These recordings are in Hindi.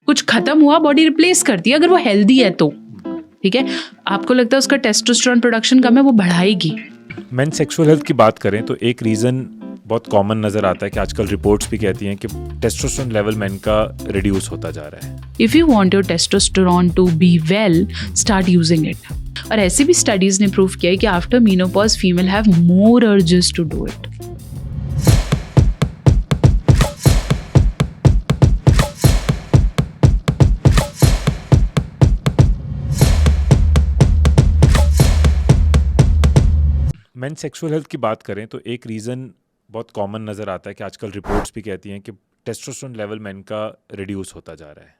कुछ खत्म हुआ बॉडी रिप्लेस करती है, अगर वो हेल्दी है तो ठीक है। आपको लगता है उसका टेस्टोस्टेरोन प्रोडक्शन कम है, वो बढ़ाएगी। मेन सेक्सुअल हेल्थ की बात करें तो एक रीज़न बहुत कॉमन नज़र आता है कि आजकल रिपोर्ट्स भी कहती हैं कि टेस्टोस्टेरोन लेवल मेन का रिड्यूस होता जा रहा है। If you want your testosterone to be well, start using it. और ऐसी भी स्टडीज ने प्रूव किया है कि after menopause female have more urges to do it. Men sexual health की बात करें तो एक रीज़न बहुत कॉमन नज़र आता है कि आजकल रिपोर्ट्स भी कहती हैं कि टेस्टोस्टेरोन लेवल मेन का रिड्यूस होता जा रहा है।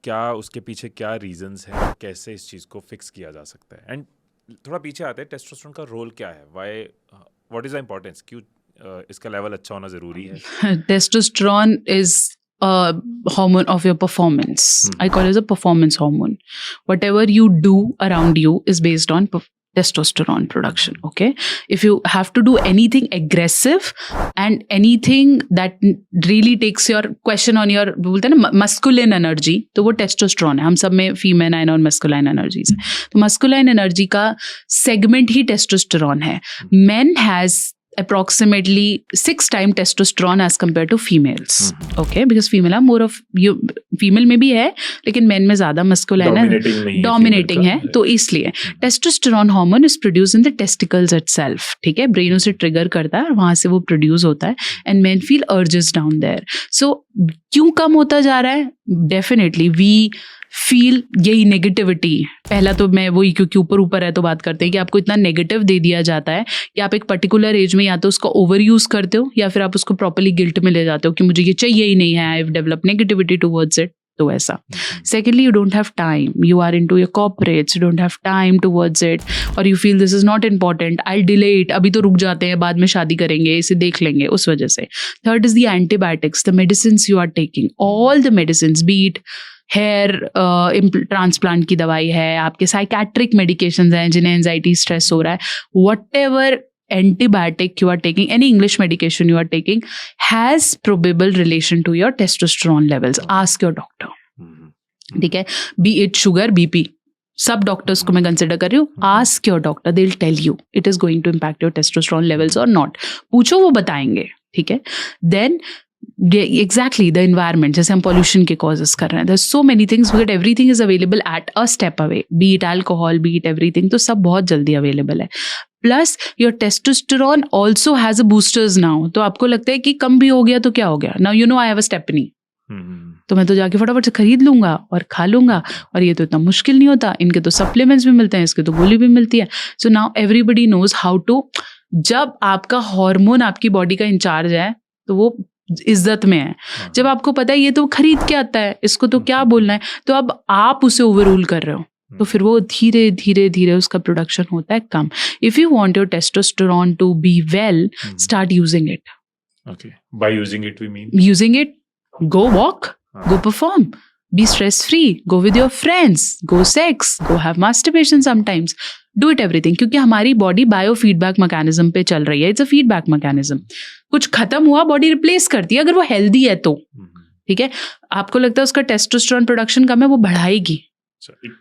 क्या उसके पीछे क्या रीजंस हैं और कैसे इस चीज़ को फिक्स किया जा सकता है? एंड थोड़ा पीछे आते हैं, टेस्टोस्टेरोन का रोल क्या है, व्हाट इज़ द इम्पोर्टेंस, क्यों इसका लेवल अच्छा होना ज़रूरी है? Testosterone is a hormone of your performance. I call it as a performance hormone. Whatever you do around you is based on testosterone production. Okay, if you have to do anything aggressive and anything that really takes your question on your बोलते हैं ना masculine energy, तो वो testosterone है। हम सब में feminine और masculine energies है, तो masculine energy का segment ही testosterone है। Men has approximately 6 times testosterone as compared to females. Okay, because female are more of you, female में भी है लेकिन men में ज़्यादा masculine है, dominating है, तो इसलिए testosterone hormone is produced in the testicles itself. ठीक है, brain उसे trigger करता है, वहाँ से वो produce होता है and men feel urges down there. So क्यों कम होता जा रहा है? Definitely we फील यही नेगेटिविटी। पहला तो मैं वही, क्योंकि ऊपर ऊपर है तो बात करते हैं कि आपको इतना नेगेटिव दे दिया जाता है कि आप एक पर्टिकुलर एज में या तो उसका ओवर यूज करते हो या फिर आप उसको प्रॉपर्ली गिल्ट में ले जाते हो कि मुझे ये चाहिए ही नहीं है, I have develop negativity towards it, तो ऐसा। Secondly, you don't have time, you are into your corporates, you don't have time towards it और you feel this is not important, I delay it, अभी तो रुक जाते हैं, बाद में शादी करेंगे, इसे देख लेंगे, उस वजह से। Third is the antibiotics, the medicine you are taking, all the medicine, be it hair transplant की दवाई है, आपके साइकेट्रिक मेडिकेशंस हैं जिन्हें एंजाइटी स्ट्रेस हो रहा है, what antibiotic you are taking, any English medication you are taking has probable relation to your testosterone levels. Ask your doctor. ठीक है, be it sugar, BP, सब डॉक्टर्स को मैं कंसिडर कर रही हूँ। Ask your doctor, they will tell you it is going to impact your testosterone levels और नॉट। पूछो, वो बताएंगे। ठीक है, देन एग्जैक्टली द एनवायरमेंट, जैसे हम पॉल्यूशन के कॉजेस कर रहे हैं, there so many things but everything is available at a step away, be it alcohol, be it everything, तो सब बहुत जल्दी अवेलेबल है। Plus your testosterone also has a boosters now, तो आपको लगता है कि कम भी हो गया तो क्या हो गया, now you know I have a stepney, तो मैं तो जाके फटाफट से खरीद लूंगा और खा लूंगा, और ये तो इतना मुश्किल नहीं होता, इनके तो सप्लीमेंट्स भी मिलते हैं, इसके तो गोली भी मिलती है। So now everybody knows how to, जब आपका हार्मोन आपकी बॉडी का इंचार्ज है तो वो इज्जत में है, जब आपको पता है ये तो खरीद के आता है, इसको तो क्या बोलना है, तो अब आप उसे ओवररूल कर रहे हो, तो फिर वो धीरे धीरे धीरे उसका प्रोडक्शन होता है कम। If you want your testosterone to be well, start using it. Okay, by using it we mean using it, go walk, go perform, be stress free, go with your friends, go sex, go have masturbation sometimes, do it everything, क्योंकि हमारी बॉडी बायो फीडबैक मैकेनिज्म पे चल रही है, इट्स अ फीडबैक मैकेनिज्म। कुछ खत्म हुआ बॉडी रिप्लेस करती है, अगर वो हेल्दी है तो ठीक है। आपको लगता है उसका टेस्टोस्टेरोन प्रोडक्शन कम है, वो बढ़ाएगी।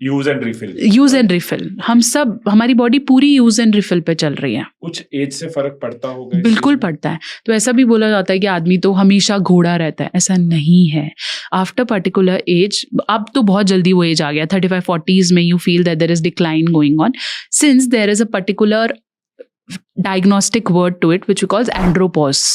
यूज एंड रिफिल, हम सब, हमारी बॉडी पूरी यूज एंड रिफिल पे चल रही है। कुछ एज से फर्क पड़ता होगा? बिल्कुल पड़ता है। तो ऐसा भी बोला जाता है कि आदमी तो हमेशा घोड़ा रहता है, ऐसा नहीं है। आफ्टर पर्टिकुलर एज, अब तो बहुत जल्दी वो एज आ गया, 35-40s में you feel that there is decline going on, since there is a particular diagnostic word to it which we calls andropause.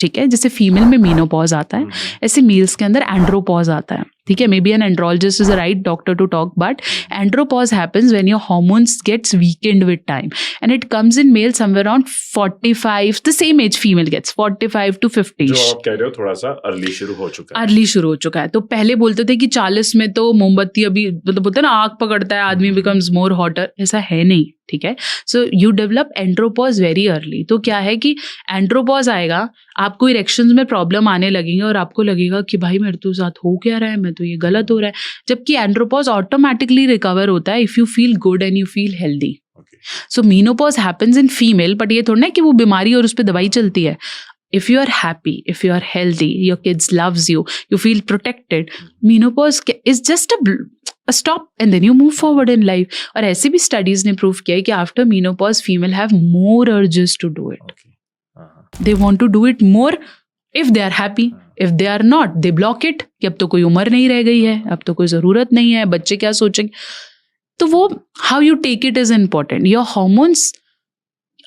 ठीक है, जैसे फीमेल में मीनोपॉज आता है, ऐसे मेल्स के अंदर एंड्रोपॉज आता है। ठीक है, may be an andrologist is the right doctor to talk, but andropause happens when your hormones gets weakened with time and it comes in male somewhere around 45, the same age female gets 45 to 50। जो आप कह रहे हो थोड़ा सा अर्ली शुरू हो चुका है। तो पहले बोलते थे कि 40 में तो मोमबत्ती, अभी तो बोलते हैं ना आग पकड़ता है, आदमी बिकम्स मोर हॉटर, ऐसा है नहीं। ठीक है, so you develop andropause very early. तो क्या है कि एंड्रोपॉज आएगा, आपको इरेक्शंस में प्रॉब्लम आने लगेंगे और आपको लगेगा कि भाई मेरे तो साथ हो क्या रहा है, मैं तो ये गलत हो रहा है, जबकि एंड्रोपॉज ऑटोमेटिकली रिकवर होता है if you feel good and you feel healthy. So menopause happens in female, but ये थोड़ा ना कि वो बीमारी और उस पर दवाई चलती है। if you are happy, if you are healthy, your kids loves you, you feel protected, menopause is just a stop and then you move forward in life. और ऐसे भी studies ने prove किया है कि after menopause female have more urges to do it. They want to do it more if they are happy. If they are not, they block it कि अब तो कोई उम्र नहीं रह गई है, अब तो कोई ज़रूरत नहीं है, बच्चे क्या सोचेंगे. तो वो how you take it is important. Your hormones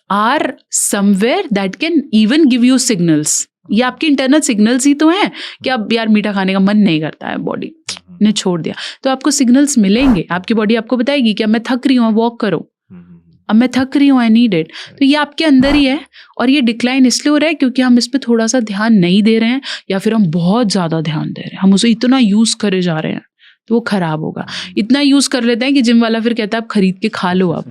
are somewhere that can even give you signals. ये आपके इंटरनल सिग्नल्स ही तो हैं कि अब यार मीठा खाने का मन नहीं करता है, बॉडी ने छोड़ दिया, तो आपको सिग्नल्स मिलेंगे. आपकी बॉडी आपको बताएगी कि अब मैं थक रही हूँ, वॉक करो, अब मैं थक रही हूँ, आई नीड इट. तो ये आपके अंदर ही है. और ये डिक्लाइन इसलिए हो रहा है क्योंकि हम इस पर थोड़ा सा ध्यान नहीं दे रहे हैं, या फिर हम बहुत ज़्यादा ध्यान दे रहे हैं, हम उसे इतना यूज़ करे जा रहे हैं तो वो खराब होगा. इतना यूज़ कर लेते हैं कि जिम वाला फिर कहता है आप खरीद के खा लो आप.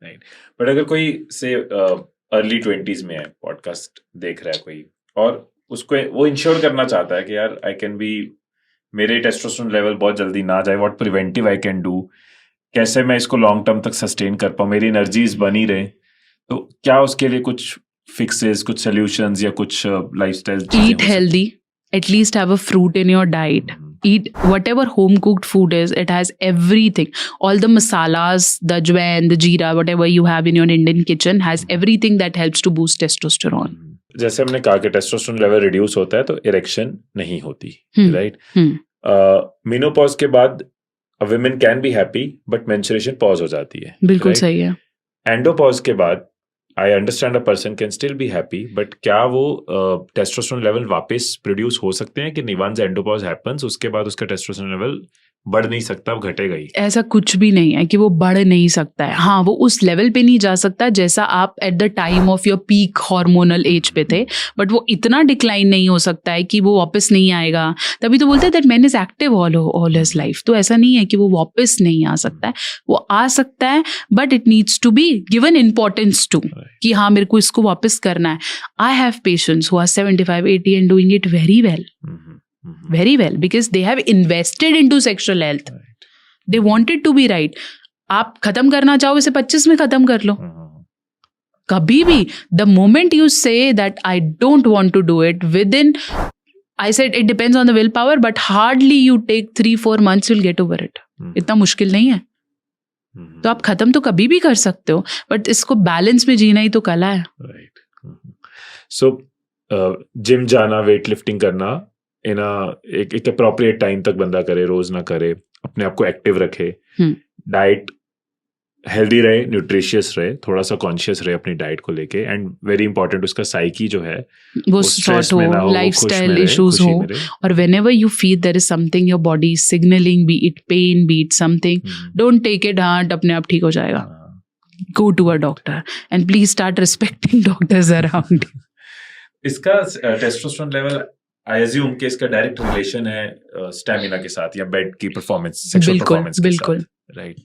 राइट. बट अगर कोई से अर्ली 20s में है, पॉडकास्ट देख रहा है कोई, और उसको वो इंश्योर करना चाहता है कि यार आई कैन बी, मेरे टेस्टोस्टेरोन लेवल बहुत जल्दी ना जाए, what preventive I can do, कैसे मैं इसको लॉन्ग टर्म तक सस्टेन कर पाऊँ, मेरी एनर्जीज बनी रहे, तो क्या उसके लिए कुछ फिक्सेस, कुछ सॉल्यूशंस या कुछ lifestyle? Eat healthy, at least have a fruit in your diet. Eat whatever home cooked food is, it has everything, all the masalas, the ajwain, the jeera, whatever you have in your Indian kitchen has everything that helps to boost testosterone. जैसे हमने कहा कि टेस्टोस्टेरोन लेवल रिड्यूस होता है तो इरेक्शन नहीं होती, राइट? मेनोपॉज के बाद women can be happy but menstruation pause हो जाती है. बिल्कुल सही है. एंडोपॉज के बाद I understand a person can still be happy, but क्या वो टेस्टोस्टेरोन लेवल वापस प्रोड्यूस हो सकते हैं कि नहीं? once एंडोपॉज हैपेंस उसके बाद उसका टेस्टोस्टेरोन लेवल बढ़ नहीं सकता, अब घटेगा ही? ऐसा कुछ भी नहीं है कि वो बढ़ नहीं सकता है. हाँ, वो उस लेवल पे नहीं जा सकता जैसा आप at the time of your peak hormonal age पे थे, बट वो इतना डिक्लाइन नहीं हो सकता है कि वो वापस नहीं आएगा. तभी तो बोलते हैं that man is active all his life. तो ऐसा नहीं है कि वो वापस नहीं आ सकता है, वो आ सकता है, but it needs to be given importance to कि हाँ मेरे को इसको वापस करना है. I have patients who are 75-80 and doing it very well. Very well, because they have invested into sexual health. Right. They want it to be right. आप खत्म करना चाहो इसे 25 में खत्म कर लो. कभी भी the moment you say that I don't want to do it, within, I said it depends on the willpower, but hardly you take 3-4 months you'll get over it. इतना मुश्किल नहीं है. तो आप खत्म तो कभी भी कर सकते हो, बट इसको बैलेंस में जीना ही तो कला है. Right. So जिम जाना, वेट लिफ्टिंग करना इन एक अप्रोप्रिएट टाइम तक बंदा करे, रोज ना करे, अपने आप को एक्टिव रखे, डाइट हेल्दी रहे, न्यूट्रिशियस रहे, थोड़ा सा कॉन्शियस रहे अपनी डाइट को लेके, एंड वेरी इंपॉर्टेंट उसका साइकी जो है वो सॉर्ट हो, लाइफस्टाइल इश्यूज हो, और whenever you feel there is something your body signalling, B it pen, B it something, don't take it hard, अपने आप ठीक हो जाएगा. Go to a doctor and please start respecting doctors around. इसका टेस्टोस्टेरोन लेवल आई अज्यूम कि इसका डायरेक्ट रिलेशन है स्टैमिना के साथ या बेड की परफॉर्मेंस, सेक्सुअल परफॉर्मेंस के साथ, right?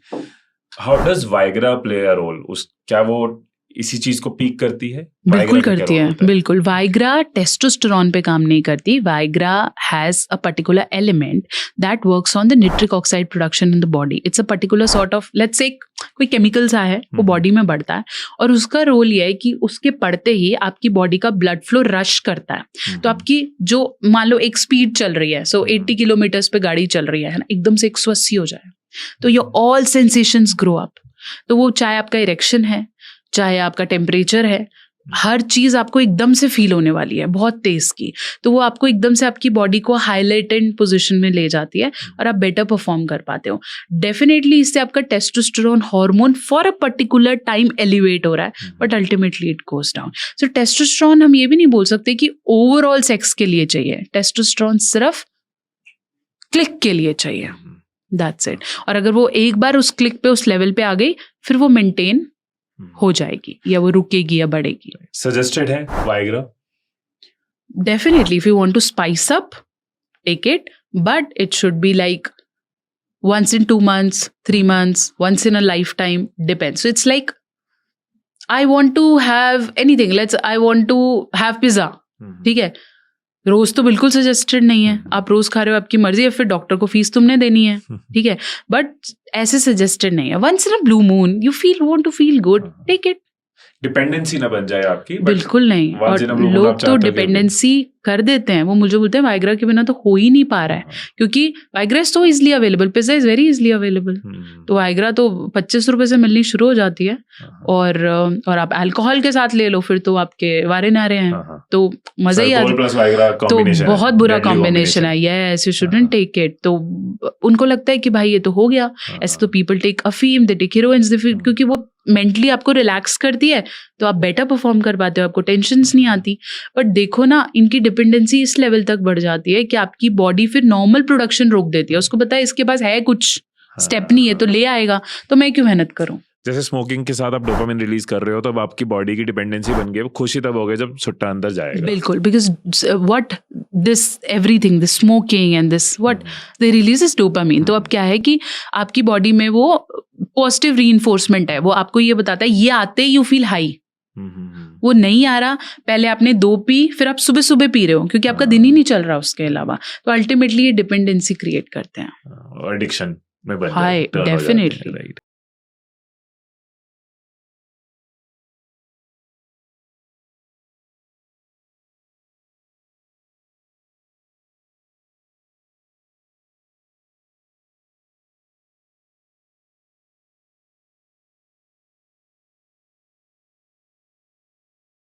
How does Viagra play a role? क्या वो इसी चीज को पीक करती है? बिल्कुल करती है, बिल्कुल. वाइग्रा टेस्टोस्टेरोन पे काम नहीं करती. Viagra has a particular element that works on the nitric oxide production in the body. It's a particular sort of, let's say कोई केमिकल सा है, वो बॉडी में बढ़ता है, और उसका रोल ये है कि उसके पड़ते ही आपकी बॉडी का ब्लड फ्लो रश करता है. तो आपकी जो मान लो एक स्पीड चल रही है, सो 80 किलोमीटर्स पे गाड़ी चल रही है ना, एकदम से 180 हो जाए, तो your all sensations grow up. तो वो चाहे आपका इरेक्शन है, चाहे आपका टेम्परेचर है, हर चीज आपको एकदम से फील होने वाली है, बहुत तेज की. तो वो आपको एकदम से आपकी बॉडी को हाईलाइटेड पोजीशन में ले जाती है और आप बेटर परफॉर्म कर पाते हो. डेफिनेटली इससे आपका testosterone hormone for a particular time elevate हो रहा है, but ultimately it goes down. So testosterone हम ये भी नहीं बोल सकते कि ओवरऑल सेक्स के लिए चाहिए. टेस्टोस्टेरोन सिर्फ क्लिक के लिए चाहिए, दैट्स इट. और अगर वो एक बार उस क्लिक पे, उस लेवल पे आ गई, फिर वो मेंटेन हो जाएगी, या वो रुकेगी या बढ़ेगी. सजेस्टेड है Viagra? Definitely if you want to spice up, take it, but it should be like once in 2 months, 3 months, once in a lifetime, depends. So it's like I want to have anything, I want to have pizza, ठीक है, रोज तो बिल्कुल सजेस्टेड नहीं है. आप रोज खा रहे हो, आपकी मर्जी है, फिर डॉक्टर को फीस तुमने देनी है, ठीक है, बट ऐसे सजेस्टेड नहीं है. Once in a blue moon you want to feel good, take it. Dependency ना बन जाए आपकी, but बिल्कुल नहीं। once और in a blue moon लोग आप तो चाहते हो कि डिपेंडेंसी कर देते हैं, वो मुझे बोलते हैं वाइग्रा के बिना तो हो ही नहीं पा रहा है, क्योंकि Viagra is so easily available, pizza is very easily available. तो वाइग्रा तो 25 रुपए से मिलनी शुरू हो जाती है, और आप अल्कोहल के साथ ले लो फिर तो आपके वारे नारे हैं, तो मजा ही आ तो बहुत बुरा कॉम्बिनेशन है। Yes, you shouldn't take it. तो उनको लगता है कि भाई ये तो हो गया, ऐसे तो पीपल टेक अफीम, दे टेक हेरोइन्स, क्योंकि वो मेंटली आपको रिलैक्स करती है, तो आप बेटर परफॉर्म कर पाते हो, आपको टेंशन्स नहीं आती। बट देखो ना, इनकी डिपेंडेंसी इस लेवल तक बढ़ जाती है कि आपकी बॉडी फिर नॉर्मल प्रोडक्शन रोक देती है। उसको पता है इसके पास है कुछ स्टेप नहीं है तो ले आएगा, तो मैं क्यों मेहनत करूं। जैसे स्मोकिंग के साथ आप डोपामिन रिलीज कर रहे हो, तो अब आपकी बॉडी की डिपेंडेंसी बन गई, वो खुशी तब हो गई जब सुट्टा अंदर जाएगा। बिल्कुल, because what this everything, this smoking and this what they releases dopamine. तो अब क्या है कि आपकी बॉडी में वो पॉजिटिव रीइंफोर्समेंट है, वो आपको ये बताता है, ये आते यू फील हाई, वो नहीं आ रहा, पहले आपने 2 पी, फिर आप सुबह सुबह पी रहे हो क्योंकि आपका दिन ही नहीं चल रहा उसके अलावा। तो अल्टीमेटली ये डिपेंडेंसी क्रिएट करते हैं, एडिक्शन में बन हाय, डेफिनेटली। राइट।